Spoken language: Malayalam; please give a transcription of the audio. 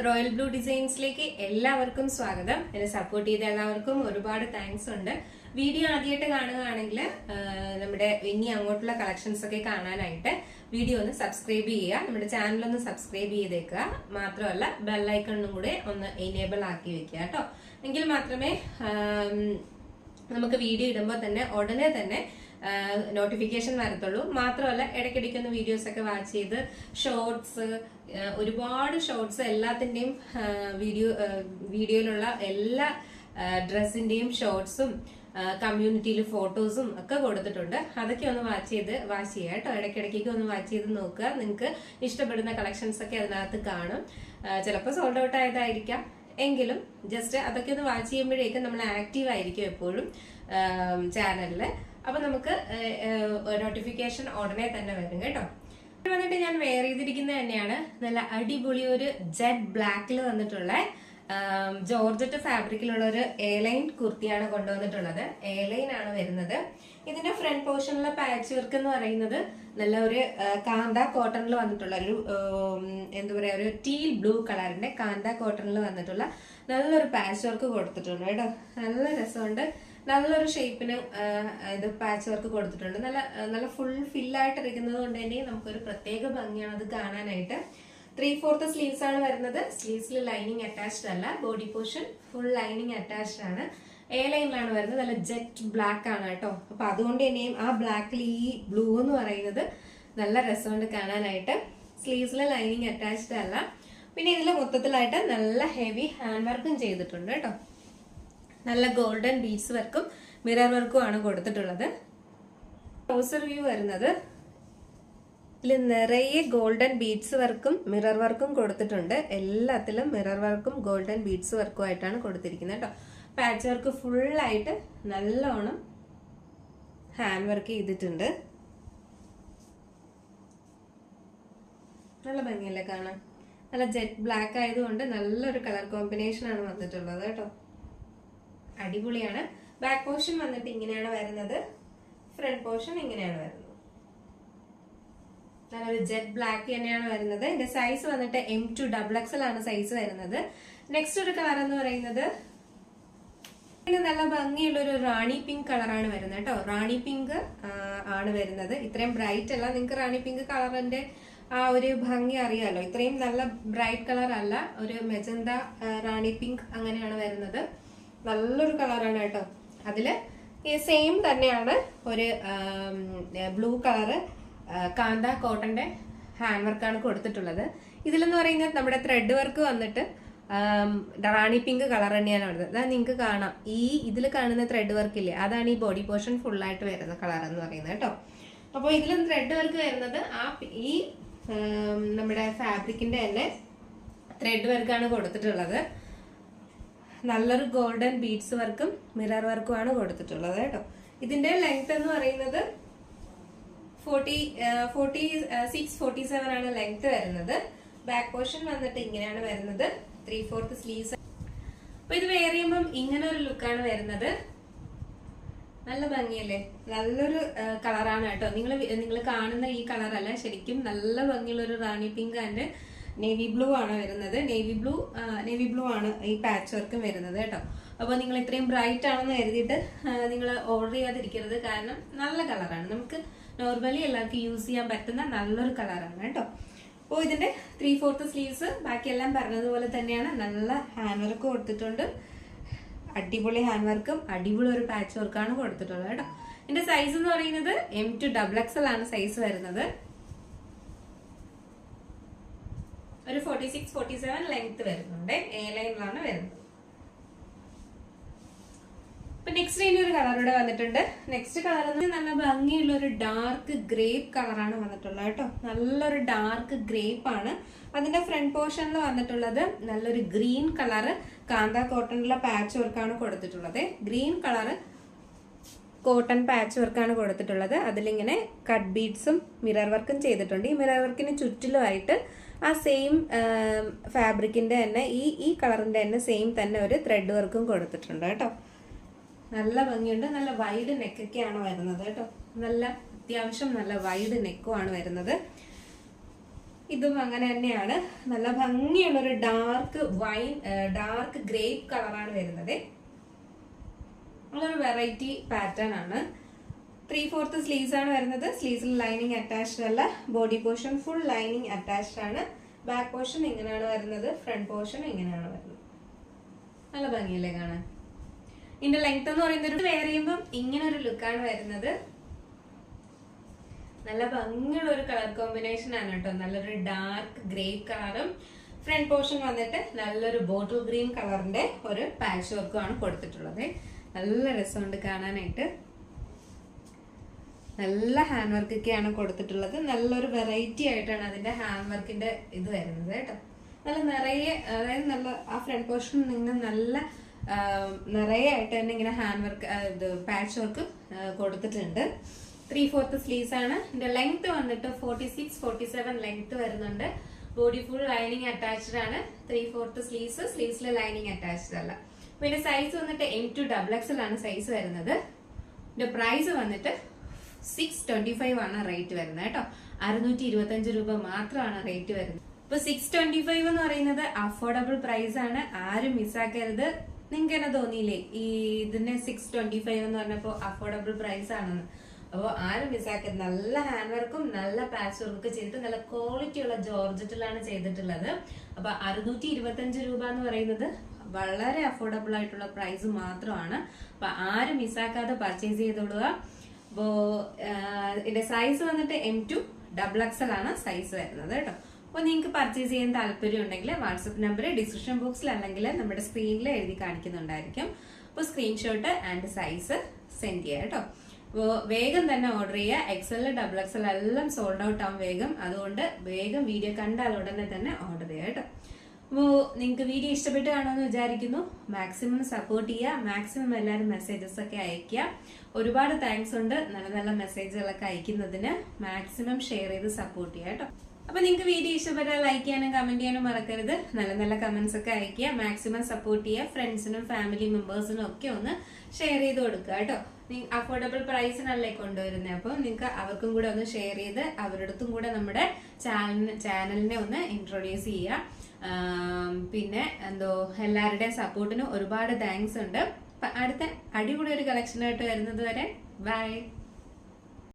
റോയൽ ബ്ലൂ ഡിസൈൻസിലേക്ക് എല്ലാവർക്കും സ്വാഗതം. എന്നെ സപ്പോർട്ട് ചെയ്ത എല്ലാവർക്കും ഒരുപാട് താങ്ക്സ് ഉണ്ട്. വീഡിയോ ആദ്യമായിട്ട് കാണുകയാണെങ്കിൽ നമ്മുടെ ഇനി അങ്ങോട്ടുള്ള കളക്ഷൻസ് ഒക്കെ കാണാനായിട്ട് വീഡിയോ ഒന്ന് സബ്സ്ക്രൈബ് ചെയ്യുക, നമ്മുടെ ചാനൽ ഒന്ന് സബ്സ്ക്രൈബ് ചെയ്തേക്കുക. മാത്രമല്ല ബെല്ലൈക്കണും കൂടെ ഒന്ന് എനേബിൾ ആക്കി വെക്കുക കേട്ടോ. എങ്കിൽ മാത്രമേ നമുക്ക് വീഡിയോ ഇടുമ്പോൾ തന്നെ ഉടനെ തന്നെ നോട്ടിഫിക്കേഷൻ വരത്തുള്ളൂ. മാത്രമല്ല ഇടയ്ക്കിടയ്ക്കൊന്ന് വീഡിയോസ് ഒക്കെ വാച്ച് ചെയ്ത് ഷോർട്സ്, ഒരുപാട് ഷോർട്സ് എല്ലാത്തിന്റെയും വീഡിയോയിലുള്ള എല്ലാ ഡ്രസ്സിന്റെയും ഷോർട്സും കമ്മ്യൂണിറ്റിയിൽ ഫോട്ടോസും ഒക്കെ കൊടുത്തിട്ടുണ്ട്. അതൊക്കെ ഒന്ന് വാച്ച് ചെയ്യുക കേട്ടോ. ഇടയ്ക്കിടയ്ക്കൊക്കെ ഒന്ന് വാച്ച് ചെയ്ത് നോക്കുക. നിങ്ങൾക്ക് ഇഷ്ടപ്പെടുന്ന കളക്ഷൻസ് ഒക്കെ അതിനകത്ത് കാണും. ചിലപ്പോൾ സോൾഡ് ഔട്ട് ആയതായിരിക്കാം, എങ്കിലും ജസ്റ്റ് അതൊക്കെ ഒന്ന് വാച്ച് ചെയ്യുമ്പോഴേക്കും നമ്മൾ ആക്റ്റീവ് ആയിരിക്കും എപ്പോഴും ചാനലില്. അപ്പൊ നമുക്ക് നോട്ടിഫിക്കേഷൻ ഉടനെ തന്നെ വരും കേട്ടോ. വന്നിട്ട് ഞാൻ വെയർ ചെയ്തിരിക്കുന്നത് തന്നെയാണ് നല്ല അടിപൊളി ഒരു ജെറ്റ് ബ്ലാക്കിൽ വന്നിട്ടുള്ള ജോർജറ്റ് ഫാബ്രിക്കിലുള്ള ഒരു എയർലൈൻ കുർത്തിയാണ് കൊണ്ടുവന്നിട്ടുള്ളത്. എയർലൈൻ ആണ് വരുന്നത്. ഇതിന്റെ ഫ്രണ്ട് പോർഷനിലെ പാച്ച് വർക്ക് എന്ന് പറയുന്നത് നല്ല ഒരു കാന്ത കോട്ടണിൽ വന്നിട്ടുള്ള ഒരു എന്താ പറയാ, ഒരു ടീൽ ബ്ലൂ കളറിന്റെ കാന്ത കോട്ടണിൽ വന്നിട്ടുള്ള നല്ലൊരു പാച്ച് വർക്ക് കൊടുത്തിട്ടുണ്ട് കേട്ടോ. നല്ല രസമുണ്ട്. നല്ലൊരു ഷേപ്പിന് ഇത് പാച്ച് വർക്ക് കൊടുത്തിട്ടുണ്ട്. നല്ല ഫുൾ ഫില്ലായിട്ട് ഇരിക്കുന്നത് കൊണ്ട് തന്നെ നമുക്കൊരു പ്രത്യേക ഭംഗിയാണ് അത് കാണാനായിട്ട്. 3/4 സ്ലീവ്സ് ആണ് വരുന്നത്. സ്ലീവ്സിൽ ലൈനിങ് അറ്റാച്ച്ഡ് അല്ല, body portion full lining attached ആണ്. എ ലൈനിലാണ് വരുന്നത്. നല്ല ജെറ്റ് ബ്ലാക്ക് ആണ് കേട്ടോ. അപ്പൊ അതുകൊണ്ട് തന്നെയും ആ ബ്ലാക്കിൽ ഈ ബ്ലൂ എന്ന് പറയുന്നത് നല്ല രസമുണ്ട് കാണാനായിട്ട്. സ്ലീവ്സിൽ ലൈനിങ് അറ്റാച്ച്ഡ് അല്ല. പിന്നെ ഇതിൽ മൊത്തത്തിലായിട്ട് നല്ല ഹെവി ഹാൻഡ് വർക്കും ചെയ്തിട്ടുണ്ട് കേട്ടോ. നല്ല ഗോൾഡൻ ബീഡ്സ് വർക്കും മിറർ വർക്കും ആണ് കൊടുത്തിട്ടുള്ളത്. ക്ലോസർ വ്യൂ വരുന്നത് ഇതിൽ നിറയെ ഗോൾഡൻ ബീഡ്സ് വർക്കും മിറർ വർക്കും കൊടുത്തിട്ടുണ്ട്. എല്ലാത്തിലും മിറർ വർക്കും ഗോൾഡൻ ബീഡ്സ് വർക്കും ആയിട്ടാണ് കൊടുത്തിരിക്കുന്നത് കേട്ടോ. പാച്ച് വർക്ക് ഫുള്ളായിട്ട് നല്ലോണം ഹാൻഡ് വർക്ക് ചെയ്തിട്ടുണ്ട്. നല്ല ഭംഗിയല്ലേ കാണാൻ. നല്ല ജെറ്റ് ബ്ലാക്ക് ആയതുകൊണ്ട് നല്ലൊരു കളർ കോമ്പിനേഷൻ ആണ് വന്നിട്ടുള്ളത് കേട്ടോ. അടിപൊളിയാണ്. ബാക്ക് പോർഷൻ വന്നിട്ട് ഇങ്ങനെയാണ് വരുന്നത്. ഫ്രണ്ട് പോർഷൻ ഇങ്ങനെയാണ് വരുന്നത്. നല്ലൊരു ജെറ്റ് ബ്ലാക്ക് തന്നെയാണ് വരുന്നത്. ഇതിന്റെ സൈസ് വന്നിട്ട് M2 XXL ആണ് സൈസ് വരുന്നത്. നെക്സ്റ്റ് ഒരു കളർ എന്ന് പറയുന്നത് നല്ല ഭംഗിയുള്ള ഒരു റാണി പിങ്ക് കളറാണ് വരുന്നത് കേട്ടോ. റാണി പിങ്ക് ആണ് വരുന്നത്. ഇത്രയും ബ്രൈറ്റ് അല്ല. നിങ്ങൾക്ക് റാണി പിങ്ക് കളറിന്റെ ആ ഒരു ഭംഗി അറിയാലോ. ഇത്രയും നല്ല ബ്രൈറ്റ് കളർ അല്ല. ഒരു മെജന്ത റാണി പിങ്ക് അങ്ങനെയാണ് വരുന്നത്. നല്ലൊരു കളറാണ് കേട്ടോ. അതില് സെയിം തന്നെയാണ് ഒരു ബ്ലൂ കളറ് കാന്ത കോട്ടന്റെ ഹാൻഡ് വർക്കാണ് കൊടുത്തിട്ടുള്ളത്. ഇതിലെന്ന് പറയുന്നത് നമ്മുടെ ത്രെഡ് വർക്ക് വന്നിട്ട് റാണി പിങ്ക് കളർ തന്നെയാണ് വരുന്നത്. അതാ നിങ്ങൾക്ക് കാണാം. ഇതിൽ കാണുന്ന ത്രെഡ് വർക്ക് ഇല്ലേ, അതാണ് ഈ ബോഡി പോർഷൻ ഫുള്ളായിട്ട് വരുന്ന കളർ എന്ന് പറയുന്നത് കേട്ടോ. അപ്പോൾ ഇതിലും ത്രെഡ് വർക്ക് വരുന്നത് ഈ നമ്മുടെ ഫാബ്രിക്കിന്റെ തന്നെ ത്രെഡ് വർക്കാണ് കൊടുത്തിട്ടുള്ളത്. നല്ലൊരു ഗോൾഡൻ ബീഡ്സ് വർക്കും മിറർ വർക്കും ആണ് കൊടുത്തിട്ടുള്ളത് കേട്ടോ. ഇതിന്റെ ലെങ്ത് എന്ന് പറയുന്നത് 46-47 ആണ് ലെങ്ത് വരുന്നത്. ബാക്ക് പോർഷൻ വന്നിട്ട് ഇങ്ങനെയാണ് വരുന്നത്. 3/4 സ്ലീവ്സ്. അപ്പൊ ഇത് വെയർ ചെയ്യുമ്പം ഇങ്ങനെ ഒരു ലുക്കാണ് വരുന്നത്. നല്ല ഭംഗിയല്ലേ. നല്ലൊരു കളറാണ് കേട്ടോ. നിങ്ങൾ കാണുന്ന ഈ കളറല്ല, ശരിക്കും നല്ല ഭംഗിയുള്ള ഒരു റാണി പിങ്ക് ആൻഡ് നേവി ബ്ലൂ ആണ് വരുന്നത്. നേവി ബ്ലൂ ആണ് ഈ പാച്ച് വർക്കും വരുന്നത് കേട്ടോ. അപ്പോൾ നിങ്ങൾ ഇത്രയും ബ്രൈറ്റ് ആണെന്ന് കരുതിയിട്ട് നിങ്ങൾ ഓർഡർ ചെയ്യാതിരിക്കരുത്. കാരണം നല്ല കളറാണ്. നമുക്ക് നോർമലി എല്ലാവർക്കും യൂസ് ചെയ്യാൻ പറ്റുന്ന നല്ലൊരു കളറാണ് കേട്ടോ. അപ്പോൾ ഇതിന്റെ 3/4 സ്ലീവ്സ് ബാക്കിയെല്ലാം പറഞ്ഞതുപോലെ തന്നെയാണ്. നല്ല ഹാൻഡ് വർക്ക് കൊടുത്തിട്ടുണ്ട്. അടിപൊളി ഹാൻഡ് വർക്കും അടിപൊളി ഒരു പാച്ച് വർക്കാണ് കൊടുത്തിട്ടുള്ളത് കേട്ടോ. ഇതിന്റെ സൈസ് എന്ന് പറയുന്നത് M2 XXL ആണ് സൈസ് വരുന്നത്. ഒരു 46-47 ലെങ്ത് വരുന്നുണ്ട്. എ ലൈനിലാണ് വരുന്നത്. ഇപ്പൊ നെക്സ്റ്റ് ഇനി ഒരു കളർ ഇവിടെ വന്നിട്ടുണ്ട്. നെക്സ്റ്റ് കളർ നല്ല ഭംഗിയുള്ള ഒരു ഡാർക്ക് ഗ്രേപ്പ് കളറാണ് വന്നിട്ടുള്ളത് കേട്ടോ. നല്ലൊരു ഡാർക്ക് ഗ്രേപ്പ് ആണ്. അതിന്റെ ഫ്രണ്ട് പോർഷനിൽ വന്നിട്ടുള്ളത് നല്ലൊരു ഗ്രീൻ കളറ് കാന്ത കോട്ടണിലുള്ള പാച്ച് വർക്കാണ് കൊടുത്തിട്ടുള്ളത്. ഗ്രീൻ കളറ് കോട്ടൺ പാച്ച് വർക്കാണ് കൊടുത്തിട്ടുള്ളത്. അതിലിങ്ങനെ കട്ട് ബീഡ്സും മിറർ വർക്കും ചെയ്തിട്ടുണ്ട്. ഈ മിറർ വർക്കിന് ചുറ്റിലുമായിട്ട് ആ സെയിം ഫാബ്രിക്കിന്റെ തന്നെ ഈ കളറിന്റെ തന്നെ സെയിം തന്നെ ഒരു ത്രെഡ് വർക്കും കൊടുത്തിട്ടുണ്ട് കേട്ടോ. നല്ല ഭംഗിയുണ്ട്. നല്ല വൈഡ് നെക്കൊക്കെയാണ് വരുന്നത് കേട്ടോ. നല്ല അത്യാവശ്യം നല്ല വൈഡ് നെക്കുമാണ് വരുന്നത്. ഇതും അങ്ങനെ തന്നെയാണ്. നല്ല ഭംഗിയുള്ളൊരു ഡാർക്ക് ഗ്രേപ്പ് കളറാണ് വരുന്നത്. നല്ലൊരു വെറൈറ്റി പാറ്റേൺ ആണ്. 3/4 സ്ലീവ്സ് ആണ് വരുന്നത്. സ്ലീവ്സിൽ ലൈനിങ് അറ്റാച്ച്ഡ് അല്ല. Body portion full lining attached ആണ്. ബാക്ക് പോർഷൻ ഇങ്ങനെയാണ് വരുന്നത്. ഫ്രണ്ട് പോർഷൻ ഇങ്ങനെയാണ് വരുന്നത്. നല്ല ഭംഗിയല്ലേ കാണാൻ. ഇതിന്റെ ലെങ്ത് എന്ന് പറയുന്നത് വെയർ ചെയ്യുമ്പോൾ ഇങ്ങനെ ഒരു ലുക്കാണ് വരുന്നത്. നല്ല ഭംഗിയുള്ള ഒരു കളർ കോമ്പിനേഷൻ ആണ് കേട്ടോ. നല്ലൊരു ഡാർക്ക് ഗ്രേപ്പ് കളറും ഫ്രണ്ട് പോർഷൻ വന്നിട്ട് നല്ലൊരു ബോട്ടിൽ ഗ്രീൻ കളറിന്റെ ഒരു പാച്ച് വർക്കും ആണ് കൊടുത്തിട്ടുള്ളത്. നല്ല രസമുണ്ട് കാണാനായിട്ട്. നല്ല ഹാൻഡ് വർക്ക് ഒക്കെയാണ് കൊടുത്തിട്ടുള്ളത്. നല്ലൊരു വെറൈറ്റി ആയിട്ടാണ് അതിന്റെ ഹാൻഡ് വർക്കിന്റെ ഇത് വരുന്നത് കേട്ടോ. നല്ല നിറയെ, അതായത് നല്ല ആ ഫ്രണ്ട് പോർഷനിൽ നിന്ന് നല്ല നിറയെ ആയിട്ട് തന്നെ ഇങ്ങനെ ഹാൻഡ് വർക്ക് ഇത് പാച്ച് വർക്ക് കൊടുത്തിട്ടുണ്ട്. 3/4 സ്ലീവ്സ് ആണ്. ഇതിന്റെ ലെങ്ത് വന്നിട്ട് 46-47 ലെങ്ത് വരുന്നുണ്ട്. ബോഡി ഫുൾ ലൈനിങ് അറ്റാച്ച്ഡ് ആണ്. 3/4 സ്ലീവ്സ്. സ്ലീവ്സിലെ ലൈനിങ് അറ്റാച്ച്ഡ് അല്ല. പിന്നെ സൈസ് വന്നിട്ട് M2XXL ആണ് സൈസ് വരുന്നത്. ഇതിന്റെ പ്രൈസ് വന്നിട്ട് 625 ആണ് റേറ്റ് വരുന്നത് കേട്ടോ. 625 രൂപ മാത്രമാണ് റേറ്റ് വരുന്നത്. ഇപ്പൊ 625 എന്ന് പറയുന്നത് അഫോർഡബിൾ പ്രൈസ് ആണ്. ആരും മിസ്സാക്കരുത്. നിങ്ങൾക്ക് തന്നെ തോന്നിയില്ലേ ഈ ഇതിന്റെ 625 എന്ന് പറഞ്ഞപ്പോ അഫോർഡബിൾ പ്രൈസ് ആണെന്ന്? അപ്പോൾ ആരും മിസ്സാക്കരുത്. നല്ല ഹാൻഡ് വർക്കും നല്ല പാച്ച് വർക്ക് ചെയ്തിട്ട് നല്ല ക്വാളിറ്റി ഉള്ള ജോർജറ്റിലാണ് ചെയ്തിട്ടുള്ളത്. അപ്പൊ 625 രൂപ എന്ന് പറയുന്നത് വളരെ അഫോർഡബിൾ ആയിട്ടുള്ള പ്രൈസ് മാത്രമാണ്. അപ്പൊ ആരും മിസ്സാക്കാതെ പർച്ചേസ് ചെയ്തോളുക. അപ്പോ ഇതിന്റെ സൈസ് വന്നിട്ട് M2XXL ആണ് സൈസ് വരുന്നത് കേട്ടോ. അപ്പൊ നിങ്ങൾക്ക് പർച്ചേസ് ചെയ്യാൻ താല്പര്യം ഉണ്ടെങ്കിൽ വാട്സപ്പ് നമ്പർ ഡിസ്ക്രിപ്ഷൻ ബോക്സിൽ അല്ലെങ്കിൽ നമ്മുടെ സ്ക്രീനിൽ എഴുതി കാണിക്കുന്നുണ്ടായിരിക്കും. അപ്പോൾ സ്ക്രീൻഷോട്ട് ആൻഡ് സൈസ് സെൻഡ് ചെയ്യാം കേട്ടോ. അപ്പോൾ വേഗം തന്നെ ഓർഡർ ചെയ്യുക. XL, XXL എല്ലാം സോൾഡ് ഔട്ട് ആവും വേഗം. അതുകൊണ്ട് വേഗം വീഡിയോ കണ്ടാൽ ഉടനെ തന്നെ ഓർഡർ ചെയ്യുക കേട്ടോ. അപ്പോൾ നിങ്ങൾക്ക് വീഡിയോ ഇഷ്ടപ്പെട്ട് കാണുമെന്ന് വിചാരിക്കുന്നു. മാക്സിമം സപ്പോർട്ട് ചെയ്യുക. മാക്സിമം എല്ലാവരും മെസ്സേജസ് ഒക്കെ അയക്കുക. ഒരുപാട് താങ്ക്സ് ഉണ്ട് നല്ല നല്ല മെസ്സേജുകളൊക്കെ അയക്കുന്നതിന്. മാക്സിമം ഷെയർ ചെയ്ത് സപ്പോർട്ട് ചെയ്യുക കേട്ടോ. അപ്പൊ നിങ്ങൾക്ക് വീഡിയോ ഇഷ്ടപ്പെട്ടാൽ ലൈക്ക് ചെയ്യാനും കമന്റ് ചെയ്യാനും മറക്കരുത്. നല്ല നല്ല കമന്റ്സ് ഒക്കെ അയക്കുക. മാക്സിമം സപ്പോർട്ട് ചെയ്യുക. ഫ്രണ്ട്സിനും ഫാമിലി മെമ്പേഴ്സിനും ഒക്കെ ഒന്ന് ഷെയർ ചെയ്ത് കൊടുക്കുക കേട്ടോ. അഫോർഡബിൾ പ്രൈസിനല്ലേ കൊണ്ടുവരുന്നത്. അപ്പൊ നിങ്ങൾക്ക് അവർക്കും കൂടെ ഒന്ന് ഷെയർ ചെയ്ത് അവരുടെ കൂടെ നമ്മുടെ ചാനലിനെ ഒന്ന് ഇൻട്രൊഡ്യൂസ് ചെയ്യുക. പിന്നെ എല്ലാവരുടെയും സപ്പോർട്ടിന് ഒരുപാട് താങ്ക്സ് ഉണ്ട്. അടുത്ത അടിപൊളി ഒരു കളക്ഷനായിട്ട് വരുന്നത് വരെ ബൈ.